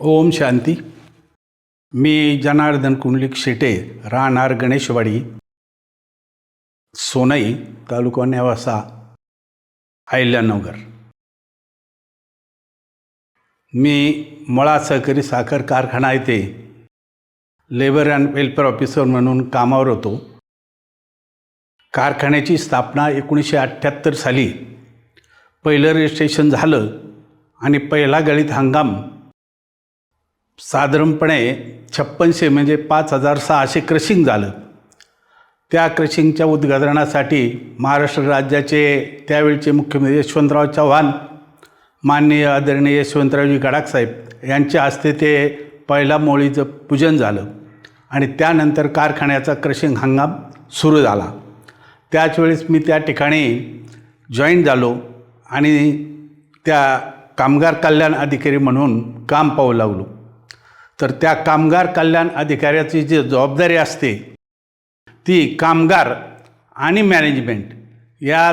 ओम शांती. मी जनार्दन कुंडलिक शेटे, राहणार गणेशवाडी, सोनई, तालुका नेवासा, अहिल्यानगर. मी मळा सहकारी साखर कारखाना येथे लेबर अँड वेलफेअर ऑफिसर म्हणून कामावर होतो. कारखान्याची स्थापना 1978 साली पहिलं रजिस्ट्रेशन झालं आणि पहिला गळीत हंगाम साधारणपणे 5600 म्हणजे 5600 क्रशिंग झालं. त्या क्रशिंगच्या उद्घाटनासाठी महाराष्ट्र राज्याचे त्यावेळचे मुख्यमंत्री यशवंतराव चव्हाण, माननीय आदरणीय यशवंतरावजी गडाख साहेब यांच्या हस्ते ते पहिला मोळीचं पूजन झालं आणि त्यानंतर कारखान्याचा क्रशिंग हंगाम सुरू झाला. त्याच वेळेस मी त्या ठिकाणी जॉईन झालो आणि त्या कामगार कल्याण अधिकारी म्हणून काम पाहू लागलो. तर त्या कामगार कल्याण अधिकाऱ्याची जी जबाबदारी असते ती कामगार आणि मॅनेजमेंट या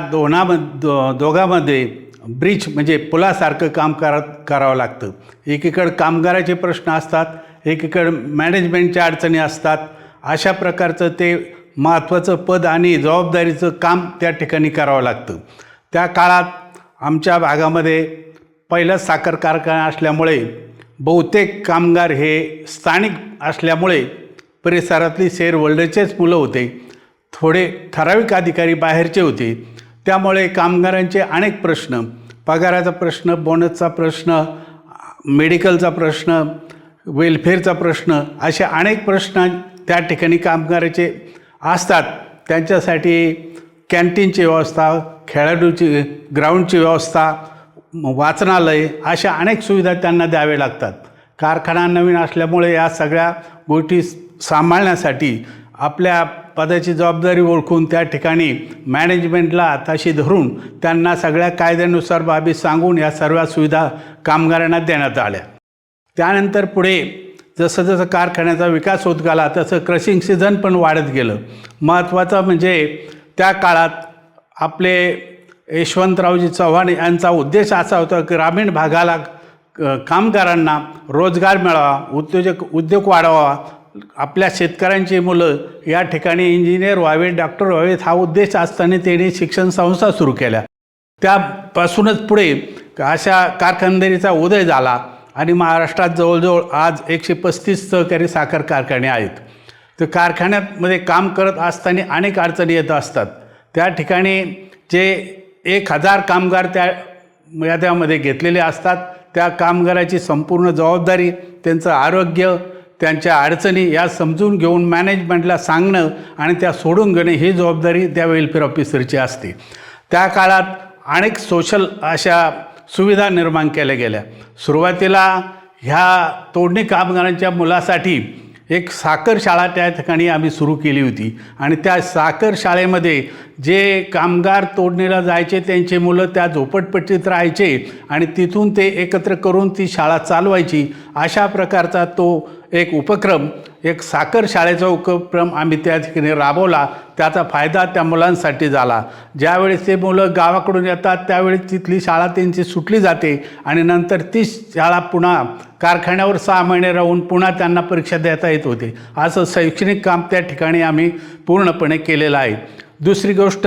दोघांमध्ये ब्रिज म्हणजे पुलासारखं काम करावं लागतं. एकीकडे कामगाराचे प्रश्न असतात, एकीकडे मॅनेजमेंटच्या अडचणी असतात. अशा प्रकारचं ते महत्त्वाचं पद आणि जबाबदारीचं काम त्या ठिकाणी करावं लागतं. त्या काळात आमच्या भागामध्ये पहिलाच साखर कारखाना असल्यामुळे बहुतेक कामगार हे स्थानिक असल्यामुळे परिसरातली शेअरहोल्डरचेच मुलं होते. थोडे ठराविक अधिकारी बाहेरचे होते. त्यामुळे कामगारांचे अनेक प्रश्न, पगाराचा प्रश्न, बोनसचा प्रश्न, मेडिकलचा प्रश्न, वेलफेअरचा प्रश्न, असे अनेक प्रश्न त्या ठिकाणी कामगाराचे असतात. त्यांच्यासाठी कॅन्टीनची व्यवस्था, खेळाडूची ग्राउंडची व्यवस्था, वाचनालय, अशा अनेक सुविधा त्यांना द्यावे लागतात. कारखाना नवीन असल्यामुळे या सगळ्या गोष्टी सांभाळण्यासाठी आपल्या पदाची जबाबदारी ओळखून त्या ठिकाणी मॅनेजमेंटला हाताशी धरून त्यांना सगळ्या कायद्यानुसार बाबी सांगून या सर्व सुविधा कामगारांना देण्यात आल्या. त्यानंतर पुढे जसं जसं कारखान्याचा विकास होत गेला तसं क्रशिंग सीझन पण वाढत गेलं. महत्त्वाचं म्हणजे त्या काळात आपले यशवंतरावजी चव्हाण यांचा उद्देश असा होता की ग्रामीण भागाला कामगारांना रोजगार मिळावा, उद्योग वाढवावा, आपल्या शेतकऱ्यांची मुलं या ठिकाणी इंजिनियर व्हावे, डॉक्टर व्हावेत, हा उद्देश असताना त्यांनी शिक्षण संस्था सुरू केल्या. त्यापासूनच पुढे अशा कारखानदारीचा उदय झाला आणि महाराष्ट्रात जवळजवळ आज 135 सहकारी साखर कारखाने आहेत. तर कारखान्यामध्ये काम करत असताना अनेक अडचणी येत असतात. त्या ठिकाणी जे 1000 कामगार त्या याद्यामध्ये घेतलेले असतात. त्या कामगाराची संपूर्ण जबाबदारी, त्यांचं आरोग्य, त्यांच्या अडचणी या समजून घेऊन मॅनेजमेंटला सांगणं आणि त्या सोडून घेणे ही जबाबदारी त्या वेलफेअर ऑफिसरची असते. त्या काळात अनेक सोशल अशा सुविधा निर्माण केल्या गेल्या. सुरुवातीला ह्या तोडणी कामगारांच्या मुलासाठी एक साखर शाळा त्या ठिकाणी आम्ही सुरू केली होती आणि त्या साखर शाळेमध्ये जे कामगार तोडणीला जायचे त्यांचे मुलं त्या झोपडपट्टीत राहायचे आणि तिथून ते एकत्र करून ती शाळा चालवायची. अशा प्रकारचा तो एक उपक्रम, एक साखर शाळेचा उपक्रम आम्ही त्या ठिकाणी राबवला. त्याचा फायदा त्या मुलांसाठी झाला. ज्यावेळेस ते मुलं गावाकडून येतात त्यावेळेस तिथली शाळा त्यांची सुटली जाते आणि नंतर ती शाळा पुन्हा कारखान्यावर 6 महिने राहून पुन्हा त्यांना परीक्षा देता येत होते. असं शैक्षणिक काम त्या ठिकाणी आम्ही पूर्णपणे केलेलं आहे. दुसरी गोष्ट,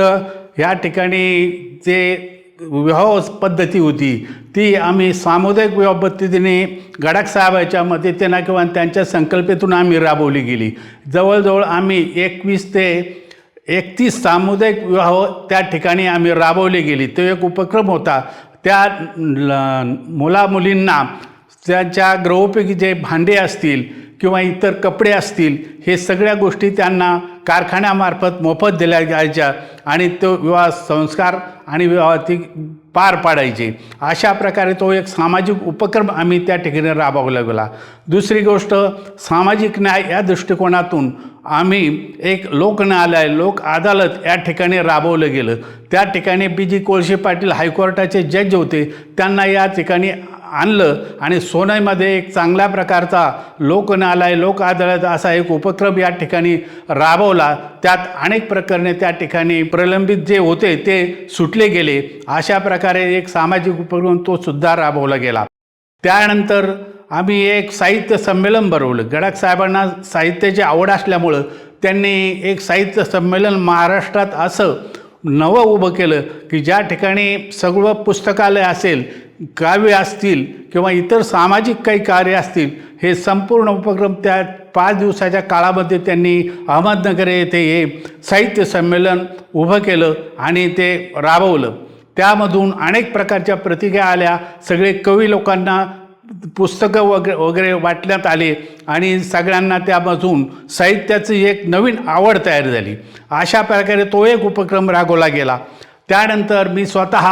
या ठिकाणी जे विवाह पद्धती होती ती आम्ही सामुदायिक विवाह पद्धतीने गडाख साहेबांच्या मदतीनं किंवा त्यांच्या संकल्पनेतून आम्ही राबवली गेली. जवळजवळ आम्ही 21 ते 31 सामुदायिक विवाह त्या ठिकाणी आम्ही राबवले गेली. तो एक उपक्रम होता. त्या मुलामुलींना त्यांच्या गृहोपयोगी जे भांडे असतील किंवा इतर कपडे असतील हे सगळ्या गोष्टी त्यांना कारखान्यामार्फत मोफत दिल्या जायच्या आणि तो विवाह संस्कार आणि विवाह ती पार पाडायचे. अशा प्रकारे तो एक सामाजिक उपक्रम आम्ही त्या ठिकाणी राबवला गेला. दुसरी गोष्ट, सामाजिक न्याय या दृष्टिकोनातून आम्ही एक लोकन्यायालय, लोक अदालत या ठिकाणी राबवलं गेलं. त्या ठिकाणी BG कोळसे पाटील हायकोर्टाचे जज होते. त्यांना या ठिकाणी आणलं आणि सोनईमध्ये एक चांगल्या प्रकारचा लोकन्यायालय, लोक अदालत असा एक उपक्रम या ठिकाणी राबवला. त्यात अनेक प्रकरणे त्या ठिकाणी प्रलंबित जे होते ते सुटले गेले. अशा प्रकारे एक सामाजिक उपक्रम तो सुद्धा राबवला गेला. त्यानंतर आम्ही एक साहित्य संमेलन भरवलं. गडाख साहेबांना साहित्याची आवड असल्यामुळं त्यांनी एक साहित्य संमेलन महाराष्ट्रात असं नवं उभं केलं की ज्या ठिकाणी सगळं पुस्तकालय असेल, काव्य असतील किंवा इतर सामाजिक काही कार्य असतील, हे संपूर्ण उपक्रम त्या 5 दिवसाच्या काळामध्ये त्यांनी अहमदनगर येथे हे साहित्य संमेलन उभं केलं आणि ते राबवलं. त्यामधून अनेक प्रकारच्या प्रतिक्रिया आल्या. सगळे कवी लोकांना पुस्तकं वगैरे वाटण्यात आले आणि सगळ्यांना त्यामधून साहित्याची एक नवीन आवड तयार झाली. अशा प्रकारे तो एक उपक्रम राबवला गेला. त्यानंतर मी स्वतः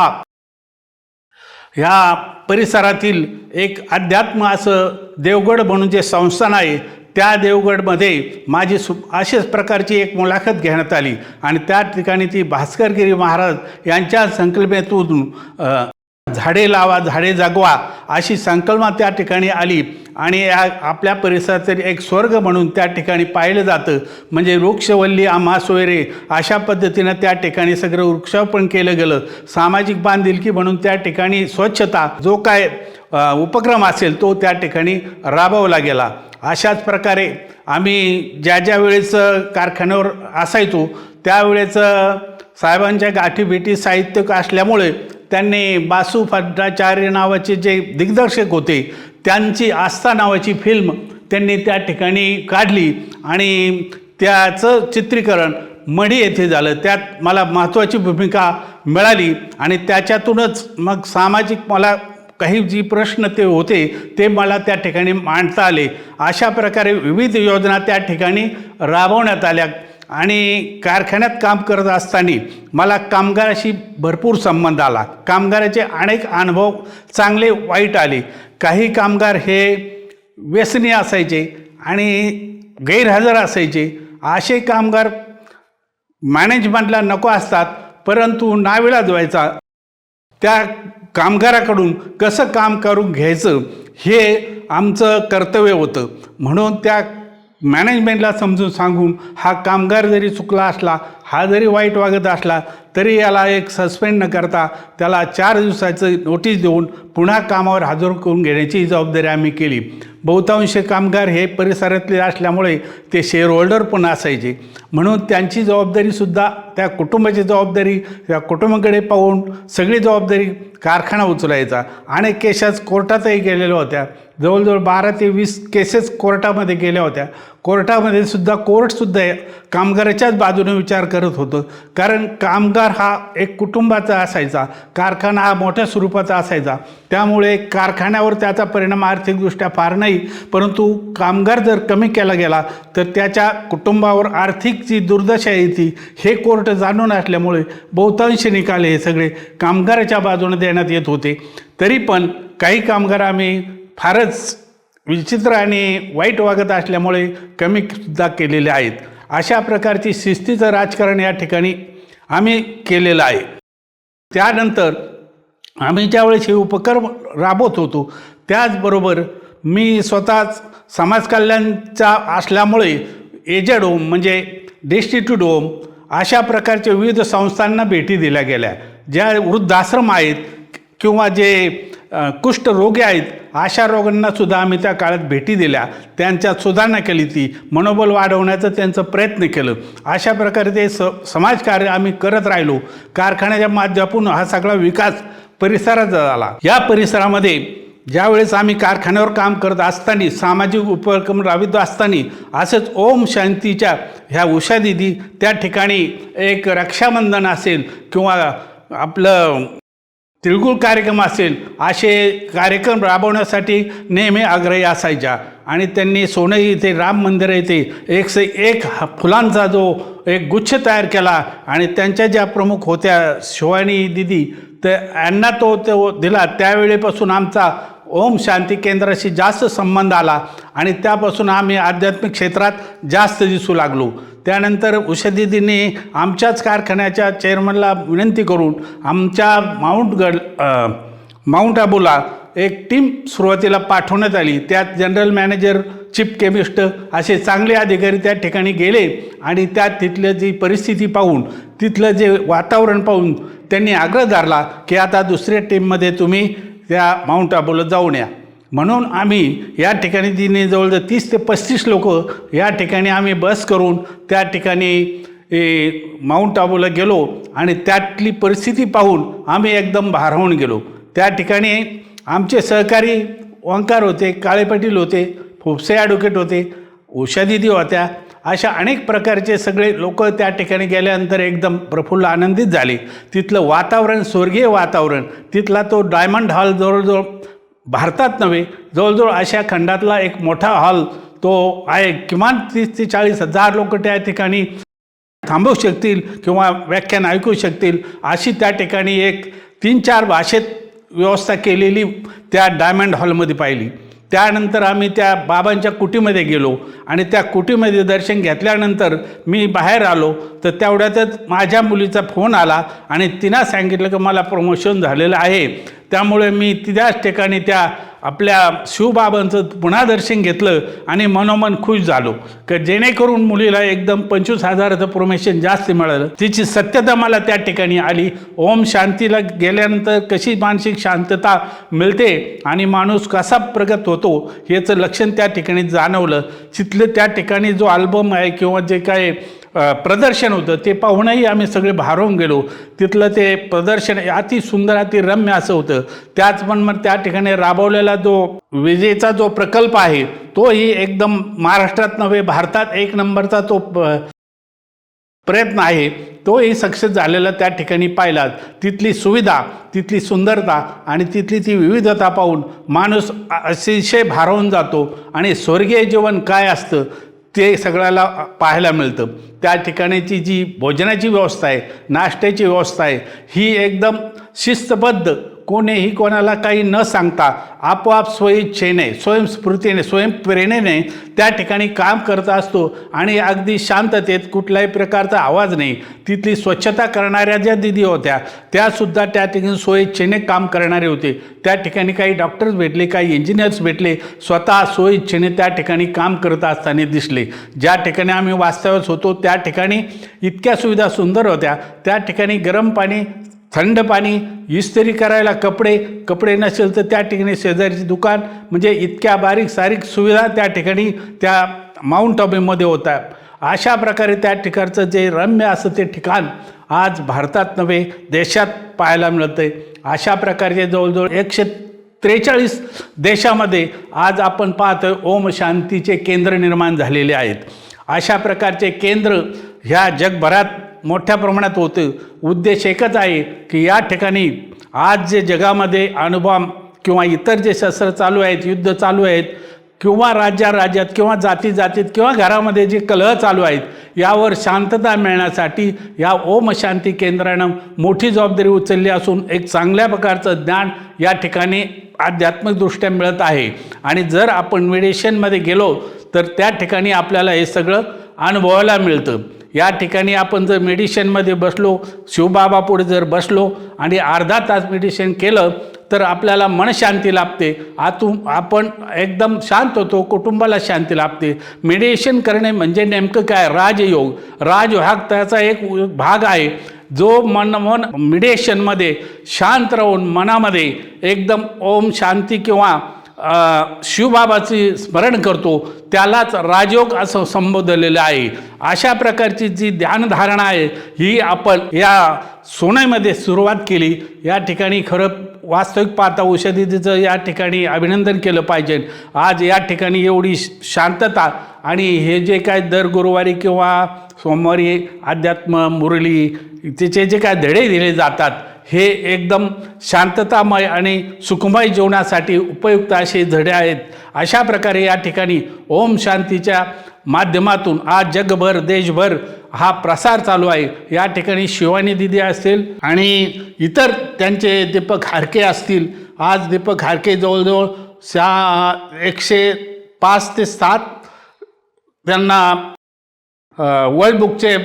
ह्या परिसरातील एक अध्यात्म असं देवगड म्हणून जे संस्थान आहे, त्या देवगडमध्ये माझी अशाच प्रकारची एक मुलाखत घेण्यात आली आणि त्या ठिकाणी ती भास्करगिरी महाराज यांच्या संकल्पनेतून झाडे लावा झाडे जगवा अशी संकल्पना त्या ठिकाणी आली आणि आपल्या परिसरातील एक स्वर्ग म्हणून त्या ठिकाणी पाहिलं जातं. म्हणजे वृक्षवल्ली आम्हा सोयरे अशा पद्धतीनं त्या ठिकाणी सगळं वृक्षारोपण केलं गेलं. सामाजिक बांधिलकी म्हणून त्या ठिकाणी स्वच्छता जो काय उपक्रम असेल तो त्या ठिकाणी राबवला गेला. अशाच प्रकारे आम्ही ज्या वेळेस कारखान्यावर असायचो त्यावेळेस साहेबांच्या गाठीभेटी साहित्यिक असल्यामुळे त्यांनी बासू भट्टाचार्य नावाचे जे दिग्दर्शक होते त्यांची आस्था नावाची फिल्म त्यांनी त्या ठिकाणी काढली आणि त्याचं चित्रीकरण मढी येथे झालं. त्यात मला महत्त्वाची भूमिका मिळाली आणि त्याच्यातूनच मग सामाजिक मला काही जी प्रश्न ते होते ते मला त्या ठिकाणी मांडता आले. अशा प्रकारे विविध योजना त्या ठिकाणी राबवण्यात आल्या आणि कारखान्यात काम करत असताना मला कामगाराशी भरपूर संबंध आला. कामगाराचे अनेक अनुभव चांगले वाईट आले. काही कामगार हे व्यसनी असायचे आणि गैरहजर असायचे. असे कामगार मॅनेजमेंटला नको असतात, परंतु नाविलाज व्हायचा. त्या कामगाराकडून कसं काम करून घ्यायचं हे आमचं कर्तव्य होतं. म्हणून त्या मॅनेजमेंटला समजून सांगून हा कामगार जरी चुकला असला, हा जरी वाईट वागत असला तरी याला एक सस्पेंड न करता त्याला 4 दिवसाचं नोटीस देऊन पुन्हा कामावर हजर करून घेण्याची जबाबदारी आम्ही केली. बहुतांश कामगार हे परिसरातले असल्यामुळे ते शेअर होल्डर पण असायचे. म्हणून त्यांची जबाबदारीसुद्धा त्या कुटुंबाची जबाबदारी त्या कुटुंबाकडे पाहून सगळी जबाबदारी कारखाना उचलायचा. अनेक केसेस कोर्टातही गेलेल्या होत्या. जवळजवळ 12 ते 20 केसेस कोर्टामध्ये गेल्या होत्या. कोर्टामध्ये सुद्धा कोर्टसुद्धा कामगाराच्याच बाजूने विचार करत होतं. कारण कामगार हा एक कुटुंबाचा असायचा, कारखाना हा मोठ्या स्वरूपाचा असायचा. त्यामुळे कारखान्यावर त्याचा परिणाम आर्थिकदृष्ट्या फार नाही, परंतु कामगार जर कमी केला गेला तर त्याच्या कुटुंबावर आर्थिक जी दुर्दशा येते हे कोर्ट जाणून असल्यामुळे बहुतांश निकाल हे सगळे कामगाराच्या बाजूने देण्यात येत होते. तरी पण काही कामगार आम्ही फारच विचित्र आणि वाईट वागत असल्यामुळे कमी सुद्धा केलेले आहेत. अशा प्रकारची शिस्तीचं राजकारण या ठिकाणी आम्ही केलेलं आहे. त्यानंतर आम्ही ज्यावेळेस हे उपक्रम राबवत होतो त्याचबरोबर मी स्वतःच समाजकल्याणचा असल्यामुळे एजेड होम म्हणजे डेस्टिट्यूट होम अशा प्रकारच्या विविध संस्थांना भेटी दिल्या गेल्या. ज्या वृद्धाश्रम आहेत किंवा जे कुष्ठरोगी आहेत अशा रोगांनासुद्धा आम्ही त्या काळात भेटी दिल्या. त्यांच्यात सुधारणा केली, ती मनोबल वाढवण्याचं त्यांचं प्रयत्न केलं. अशा प्रकारे ते समाजकार्य आम्ही करत राहिलो. कारखान्याच्या माध्यमातून हा सगळा विकास परिसरात झाला. या परिसरामध्ये ज्यावेळेस आम्ही कारखान्यावर काम करत असताना सामाजिक उपक्रम राबवित असताना असंच ओम शांतीच्या ह्या उषा दिदी त्या ठिकाणी एक रक्षाबंधन असेल किंवा आपलं तिळगुळ कार्यक्रम असेल असे कार्यक्रम राबवण्यासाठी नेहमी आग्रही असायच्या आणि त्यांनी सोनई इथे राम मंदिर येथे 101 फुलांचा जो एक गुच्छ तयार केला आणि त्यांच्या ज्या प्रमुख होत्या शिवानी दिदी तर यांना तो दिला. त्यावेळेपासून आमचा ओम शांती केंद्राशी जास्त संबंध आला आणि त्यापासून आम्ही आध्यात्मिक क्षेत्रात जास्त दिसू लागलो. त्यानंतर उषादीदींनी आमच्याच कारखान्याच्या चेअरमनला विनंती करून आमच्या माउंट आबूला एक टीम सुरुवातीला पाठवण्यात आली. त्यात जनरल मॅनेजर, चीफ केमिस्ट असे चांगले अधिकारी त्या ठिकाणी गेले आणि त्यात तिथलं जी परिस्थिती पाहून तिथलं जे वातावरण पाहून त्यांनी आग्रह धरला की आता दुसऱ्या टीममध्ये तुम्ही त्या माउंट आबूला जाऊन या. म्हणून आम्ही या ठिकाणी तिने जवळजवळ 30 ते 35 लोक या ठिकाणी आम्ही बस करून त्या ठिकाणी माउंट आबूला गेलो आणि त्यातली परिस्थिती पाहून आम्ही एकदम भारावून गेलो. त्या ठिकाणी आमचे सहकारी ओंकार होते, काळे पाटील होते, फोपसे ॲडव्होकेट होते, उषा दिदी होत्या, अशा अनेक प्रकारचे सगळे लोक त्या ठिकाणी गेल्यानंतर एकदम प्रफुल्ल आनंदित झाले. तिथलं वातावरण स्वर्गीय वातावरण, तिथला तो डायमंड हॉल जवळजवळ भारतात नव्हे जवळजवळ अशा खंडातला एक मोठा हॉल तो आहे. किमान 30 ते 40 हजार लोक त्या ठिकाणी थांबवू शकतील किंवा व्याख्यान ऐकू शकतील अशी त्या ठिकाणी एक 3-4 भाषेत व्यवस्था केलेली त्या डायमंड हॉलमध्ये पाहिली. त्यानंतर आम्ही त्या बाबांच्या कुटीमध्ये गेलो आणि त्या कुटीमध्ये दर्शन घेतल्यानंतर मी बाहेर आलो तर तेवढ्यातच माझ्या मुलीचा फोन आला आणि तिनं सांगितलं की मला प्रमोशन झालेलं आहे. त्यामुळे मी त्याच ठिकाणी त्या आपल्या शिवबाबांचं पुन्हा दर्शन घेतलं आणि मनोमन खुश झालो की जेणेकरून मुलीला एकदम 25,000चं प्रमोशन जास्त मिळालं. तिची सत्यता मला त्या ठिकाणी आली. ओम शांतीला गेल्यानंतर कशी मानसिक शांतता मिळते आणि माणूस कसा प्रगत होतो याचं लक्षण त्या ठिकाणी जाणवलं. तिथलं त्या ठिकाणी जो अल्बम आहे किंवा जे काय प्रदर्शन होतं ते पाहूनही आम्ही सगळे भारावून गेलो. तिथलं ते प्रदर्शन अति सुंदर अति रम्य असं होतं. त्याचप्रमाणे त्या ठिकाणी राबवलेला जो विजेचा जो प्रकल्प आहे तोही एकदम महाराष्ट्रात नव्हे भारतात 1 नंबरचा तो प्रयत्न आहे. तोही सक्सेस झालेला त्या ठिकाणी पाहिला. तिथली सुविधा, तिथली सुंदरता आणि तिथली ती विविधता पाहून माणूस अतिशय भारावून जातो आणि स्वर्गीय जीवन काय असतं ते सगळ्याला पाहायला मिळतं. त्या ठिकाणीची जी भोजनाची व्यवस्था आहे, नाश्त्याची व्यवस्था आहे, ही एकदम शिस्तबद्ध, कोणीही कोणाला काही न सांगता आपोआप स्वइच्छेने, स्वयंस्फूर्तीने, स्वयंप्रेरणेने त्या ठिकाणी काम करत असतो आणि अगदी शांततेत, कुठल्याही प्रकारचा आवाज नाही. तिथली स्वच्छता करणाऱ्या ज्या दिदी होत्या त्यासुद्धा त्या ठिकाणी स्वइच्छेने काम करणारे होते. त्या ठिकाणी काही डॉक्टर्स भेटले, काही इंजिनियर्स भेटले, स्वतः स्वइच्छेने त्या ठिकाणी काम करत असताना दिसले. ज्या ठिकाणी आम्ही वास्तव्यास होतो त्या ठिकाणी इतक्या सुविधा सुंदर होत्या. त्या ठिकाणी गरम पाणी, थंड पाणी, इस्त्री करायला कपडे नसेल तर त्या ठिकाणी शेजारीची दुकान, म्हणजे इतक्या बारीक सारीक सुविधा त्या ठिकाणी त्या माउंट आबूमध्ये होत्या. अशा प्रकारे त्या ठिकाणचं जे रम्य असं ते ठिकाण आज भारतात नव्हे देशात पाहायला मिळतं आहे. अशा प्रकारचे जवळजवळ 143 देशामध्ये आज आपण पाहतोय ओम शांतीचे केंद्र निर्माण झालेले आहेत. अशा प्रकारचे केंद्र ह्या जगभरात मोठ्या प्रमाणात होतं. उद्देश एकच आहे की या ठिकाणी आज जे जगामध्ये अणुबॉम्ब किंवा इतर जे शस्त्र चालू आहेत, युद्ध चालू आहेत किंवा राज्यात किंवा जातीत किंवा घरामध्ये जे कलह चालू आहेत, यावर शांतता मिळण्यासाठी या ओम शांती केंद्रानं मोठी जबाबदारी उचलली असून एक चांगल्या प्रकारचं ज्ञान या ठिकाणी आध्यात्मिकदृष्ट्या मिळत आहे. आणि जर आपण मेडिटेशनमध्ये गेलो तर त्या ठिकाणी आपल्याला हे सगळं अनुभवायला मिळतं. या ठिकाणी आपण जर मेडिटेशनमध्ये बसलो, शिवबाबा पुढे जर बसलो आणि अर्धा तास मेडिटेशन केलं तर आपल्याला मनशांती लाभते. आपण एकदम शांत होतो, कुटुंबाला शांती लाभते. मेडिटेशन करणे म्हणजे नेमकं काय? राजयोग. राजयोग त्याचा एक भाग आहे जो मन मेडिटेशनमध्ये शांत राहून मनामध्ये एकदम ओम शांती किंवा शिवबाबाची स्मरण करतो त्यालाच राजयोग असं संबोधलेलं आहे. अशा प्रकारची जी ध्यानधारणा आहे ही आपण या सोन्यामध्ये सुरुवात केली. या ठिकाणी खरं वास्तविक पाहता उषा दीदीचं या ठिकाणी अभिनंदन केलं पाहिजे. आज या ठिकाणी एवढी शांतता आणि हे जे काय दर गुरुवारी किंवा सोमवारी अध्यात्म मुरली तिचे जे काय धडे दिले जातात हे एकदम शांततामय आणि सुखमय जीवनासाठी उपयुक्त असे धडे आहेत. अशा प्रकारे या ठिकाणी ओम शांतीच्या माध्यमातून आज जगभर देशभर हा प्रसार चालू आहे. या ठिकाणी शिवानी दिदी असतील आणि इतर त्यांचे दीपक हारके असतील. आज दीपक हारके जवळजवळ 105 ते 7 त्यांना वर्ल्ड बुकचे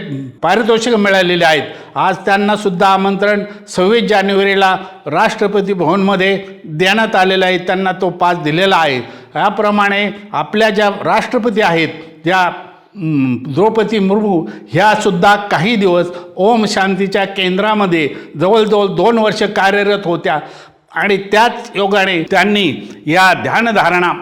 पारितोषिक मिळालेले आहेत. आज त्यांनासुद्धा आमंत्रण 26 जानेवारीला राष्ट्रपती भवनमध्ये देण्यात आलेलं आहे. त्यांना तो पास दिलेला आहे. याप्रमाणे आपल्या ज्या राष्ट्रपती आहेत त्या द्रौपदी मुर्मू ह्यासुद्धा काही दिवस ओम शांतीच्या केंद्रामध्ये जवळजवळ 2 वर्ष कार्यरत होत्या. आणि त्याच योगाने त्यांनी या ध्यानधारणा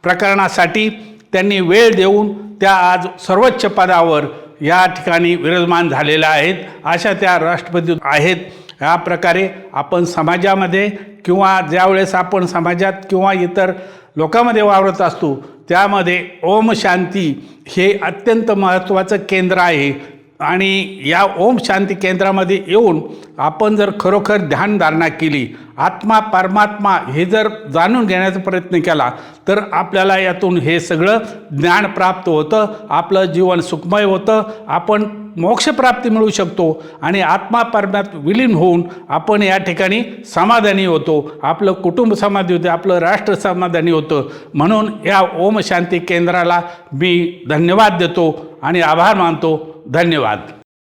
प्रकरणासाठी त्यांनी वेळ देऊन त्या आज सर्वोच्च पदावर या ठिकाणी विराजमान झालेल्या आहेत. अशा त्या राष्ट्रपती आहेत. या प्रकारे आपण समाजामध्ये किंवा ज्यावेळेस आपण समाजात किंवा इतर लोकांमध्ये वावरत असतो त्यामध्ये ओम शांती हे अत्यंत महत्त्वाचं केंद्र आहे. आणि या ओम शांती केंद्रामध्ये येऊन आपण जर खरोखर ध्यानधारणा केली, आत्मा परमात्मा हे जर जाणून घेण्याचा प्रयत्न केला तर आपल्याला यातून हे सगळं ज्ञान प्राप्त होतं, आपलं जीवन सुखमय होतं, आपण मोक्षप्राप्ती मिळू शकतो आणि आत्मा परमात्म्यात विलीन होऊन आपण या ठिकाणी समाधानी होतो, आपलं कुटुंब समाधानी होते, आपलं राष्ट्र समाधानी होतं. म्हणून या ओम शांती केंद्राला मी धन्यवाद देतो आणि आभार मानतो. धन्यवाद.